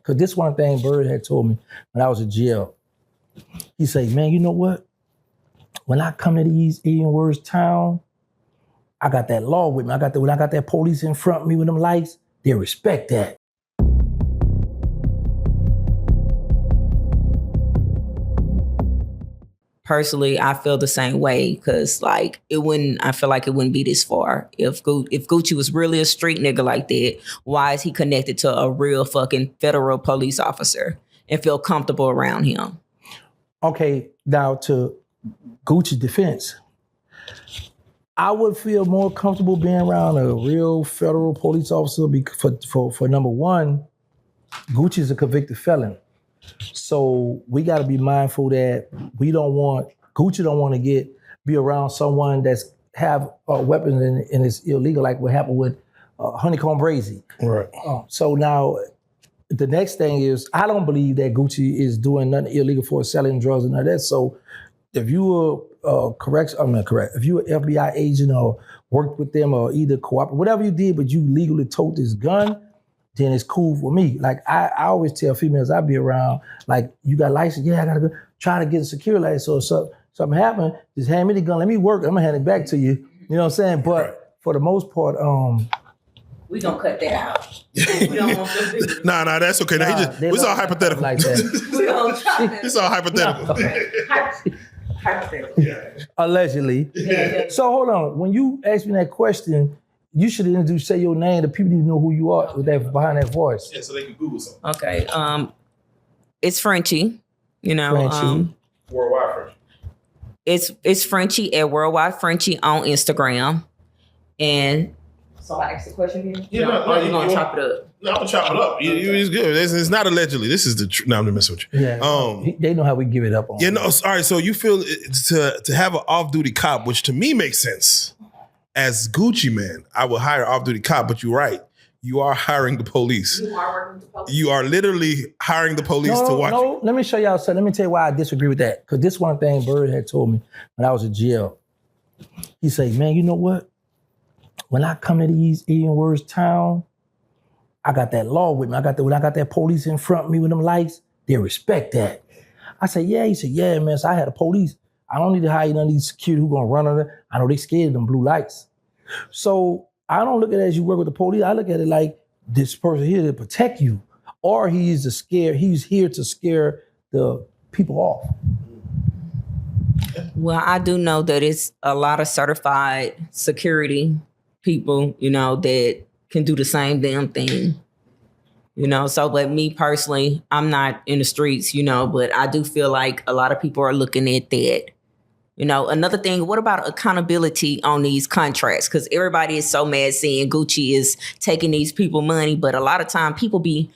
Because this one thing Bird had told me when I was in jail. He said, man, you know what? When I come to these Indian Words town, I got that law with me. When I got that police in front of me with them lights, they respect that. Personally, I feel the same way because I feel like it wouldn't be this far. If Gucci was really a street nigga like that, why is he connected to a real fucking federal police officer and feel comfortable around him? Okay, now to Gucci's defense, I would feel more comfortable being around a real federal police officer for number one, Gucci's a convicted felon. So we got to be mindful that Gucci don't want to be around someone that's have weapons and it's illegal, like what happened with Honeycomb Brazy. Right. So now the next thing is, I don't believe that Gucci is doing nothing illegal for selling drugs and all that. So if you were if you were an FBI agent or worked with them or either cooperate, whatever you did, but you legally tote this gun, then it's cool for me. Like I always tell females I be around, like, you got a license? Yeah, I gotta go try to get a security license. So if something happen, just hand me the gun, let me work, I'm gonna hand it back to you. You know what I'm saying? But for the most part, we gonna cut that out. We don't want them to. Nah, that's okay. It's all hypothetical. Like that. We don't try that. It's all hypothetical. Hypothetical. Yeah. Allegedly. Yeah. So hold on. When you asked me that question, you should say your name. The people need to know who you are with that behind that voice. Yeah, so they can Google something. Okay. It's Frenchie. You know. Frenchie. Worldwide Frenchie. It's Frenchie at Worldwide Frenchie on Instagram. And so I asked the question again? Yeah, you're gonna chop it up. No, I'm gonna chop it up. It's good. It's not allegedly. This is the truth. No, I'm messing with you. Yeah. They know how we give it up on. Yeah, no. All right. So you feel to have an off-duty cop, which to me makes sense. As Gucci man, I would hire an off-duty cop, but you're right. You are hiring the police. You are working with the police. You are literally hiring the police to watch. No, let me show y'all something. Let me tell you why I disagree with that. Because this one thing Bird had told me when I was in jail. He said, man, you know what? When I come to these Indian Words town, I got that law with me. When I got that police in front of me with them lights, they respect that. I said, yeah. He said, yeah, man. So I had a police. I don't need to hire none of these security who gonna run on it. I know they scared of them blue lights. So I don't look at it as you work with the police. I look at it like this person here to protect you, or he's here to scare the people off. Well, I do know that it's a lot of certified security people, that can do the same damn thing. So, but me personally, I'm not in the streets, but I do feel like a lot of people are looking at that. Another thing, what about accountability on these contracts? Because everybody is so mad seeing Gucci is taking these people money, but a lot of times people be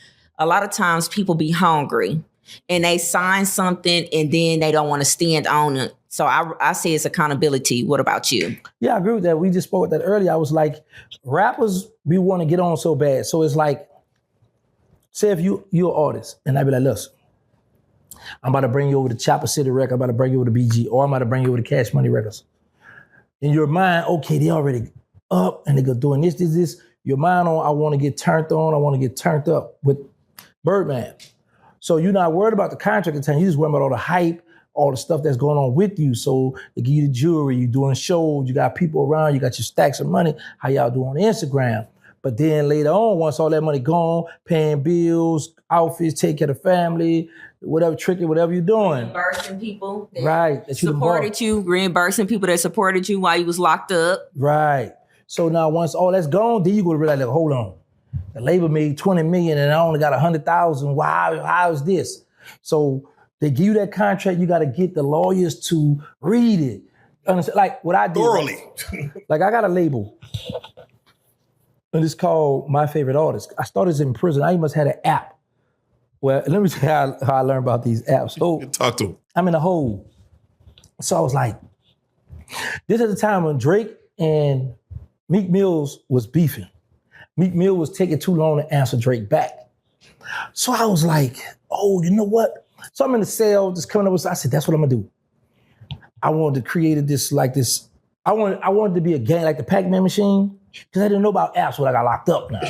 hungry and they sign something and then they don't want to stand on it. So I say it's accountability. What about you? Yeah, I agree with that. We just spoke about that earlier. I was like, rappers, we want to get on so bad. So it's like, say if you're an artist, and I'd be like, listen, I'm about to bring you over to Chopper City Records, I'm about to bring you over to BG, or I'm about to bring you over to Cash Money Records. In your mind, okay, they already up and they're doing this. Your mind on, I want to get turned on, I want to get turned up with Birdman. So you're not worried about the contract at the time, you're just worried about all the hype, all the stuff that's going on with you. So they give you the jewelry, you're doing shows, you got people around, you got your stacks of money, how y'all do on Instagram. But then later on, once all that money gone, paying bills, outfits, take care of the family, whatever you're doing. Reimbursing people that supported you, reimbursing people that supported you while you was locked up. Right. So now once all that's gone, then you go to realize, like, hold on. The label made 20 million and I only got 100,000. How is this? So they give you that contract, you got to get the lawyers to read it. Understand? Like what I did. Thoroughly. Like I got a label. And it's called My Favorite Artist. I started in prison. I must have had an app. Well, let me tell you how I learned about these apps. So talk to him. I'm in a hole. So I was like, this is the time when Drake and Meek Mills was beefing. Meek Mill was taking too long to answer Drake back. So I was like, oh, you know what? So I'm in the cell, just coming up with, I said, that's what I'm gonna do. I wanted to create this. I wanted to be a game, like the Pac-Man machine, because I didn't know about apps when I got locked up now.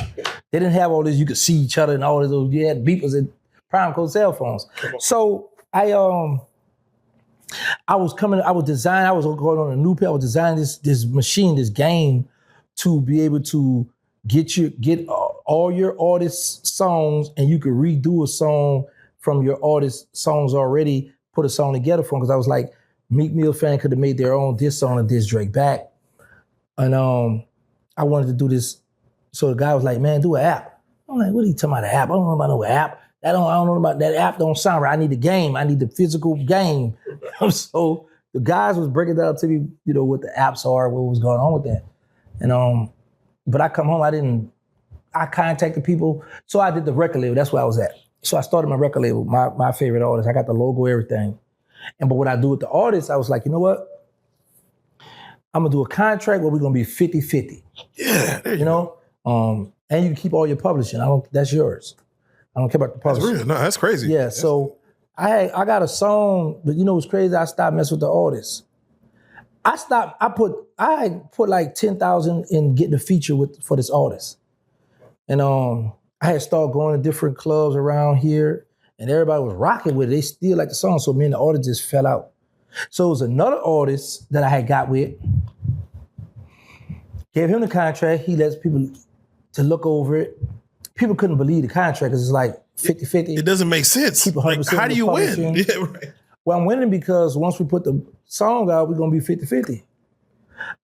They didn't have all this, you could see each other and all this, you had beepers and prime code cell phones. So I was going on a new page, I was designing this machine, this game to be able to get all your artist songs, and you could redo a song from your artist songs already, put a song together for them. Because I was like, Meek Mill fan could have made their own diss song and diss Drake back. And I wanted to do this. So the guy was like, man, do an app. I'm like, what are you talking about, an app? I don't know about no app. I don't know about that app. Don't sound right. I need the game. I need the physical game. So the guys was breaking down to me, what the apps are, what was going on with that. And but I come home, I contacted people. So I did the record label. That's where I was at. So I started my record label, my favorite artist. I got the logo, everything. But what I do with the artists, I was like, you know what? I'm gonna do a contract where we're gonna be 50-50. Yeah, there you go. And you can keep all your publishing. That's yours. I don't care about the publishing. That's real. No, that's crazy. Yeah, so I got a song, but you know what's crazy? I stopped messing with the artists. I put like 10,000 in getting a feature for this artist. And I had started going to different clubs around here, and everybody was rocking with it. They still like the song, so me and the artist just fell out. So it was another artist that I had got with, gave him the contract, he lets people to look over it. People couldn't believe the contract because it's like 50-50. It doesn't make sense. Keep 100% Like, how do you win? publishing. Yeah, right. Well, I'm winning because once we put the song out, we're gonna be 50-50.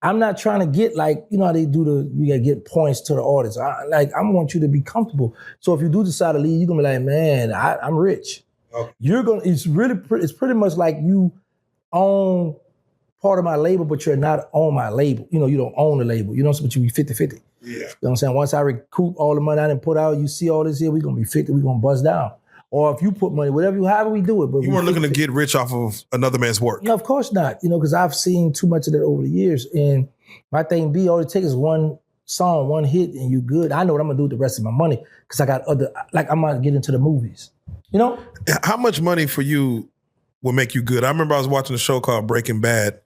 I'm not trying to get like, you know how they do you gotta get points to the artist. I want you to be comfortable. So if you do decide to leave, you're gonna be like, man, I'm rich. Okay. It's pretty much like you own part of my label, but you're not on my label. You don't own the label. But you be 50-50. Yeah. You know what I'm saying? Once I recoup all the money I didn't put out, you see all this here, we're gonna be 50, we're gonna bust down. Or if you put money, however we do it. But you weren't looking to get rich off of another man's work. No, of course not. Because I've seen too much of that over the years. And my thing all it takes is one song, one hit, and you good. I know what I'm gonna do with the rest of my money because I got I'm gonna get into the movies. How much money for you will make you good? I remember I was watching a show called Breaking Bad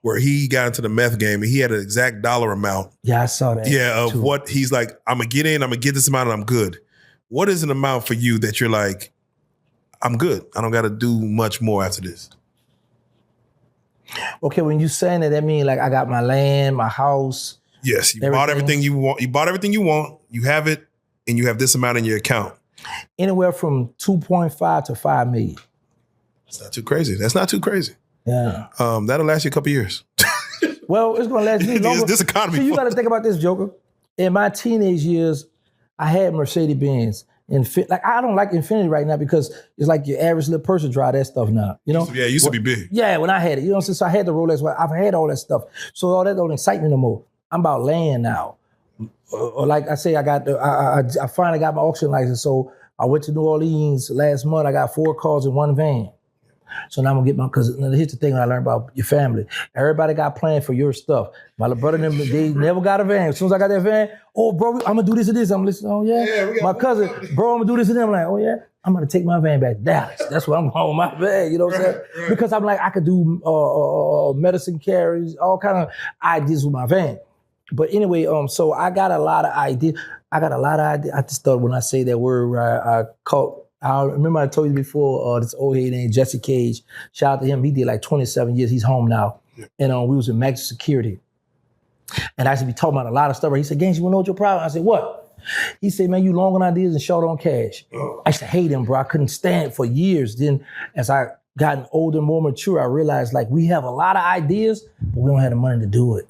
where he got into the meth game and he had an exact dollar amount. Yeah, I saw that. Yeah, of what he's like, I'm gonna get in, I'm gonna get this amount and I'm good. What is an amount for you that you're like, I'm good, I don't gotta do much more after this? Okay, when you saying that means like I got my land, my house. Yes, you bought everything you want. You bought everything you want, you have it, and you have this amount in your account. Anywhere from 2.5 to 5 million. That's not too crazy. That's not too crazy. Yeah. That'll last you a couple years. Well, it's gonna last me longer. This economy. See, you gotta think about this, Joker. In my teenage years, I had Mercedes-Benz. I don't like Infinity right now because it's like your average little person drive that stuff now. Yeah, it used to be big. Yeah, when I had it. So I had the Rolex. I've had all that stuff. So all that don't excite me no more. I'm about land now. Or like I say, I finally got my auction license. So I went to New Orleans last month. I got 4 cars in one van. So now I'm gonna get because here's the thing I learned about your family. Everybody got planned for your stuff. My little brother and them, they never got a van. As soon as I got that van, oh bro, I'm gonna do this and this. I'm listening, oh yeah. My cousin, bro, I'm gonna do this and that. I'm like, oh yeah, I'm gonna take my van back to Dallas. That's what I'm going with my van, you know what I'm saying? Right. Because I'm like, I could do medicine carries, all kind of ideas with my van. But anyway, so I got a lot of ideas. I just thought when I say that word, I remember I told you before, this old head named Jesse Cage. Shout out to him. He did like 27 years. He's home now. Yeah. And we was in Maximum Security. And I used to be talking about a lot of stuff. He said, Gangsta, you wanna know what your problem? I said, what? He said, man, you long on ideas and short on cash. Oh. I used to hate him, bro. I couldn't stand it for years. Then as I gotten older, more mature, I realized like we have a lot of ideas, but we don't have the money to do it.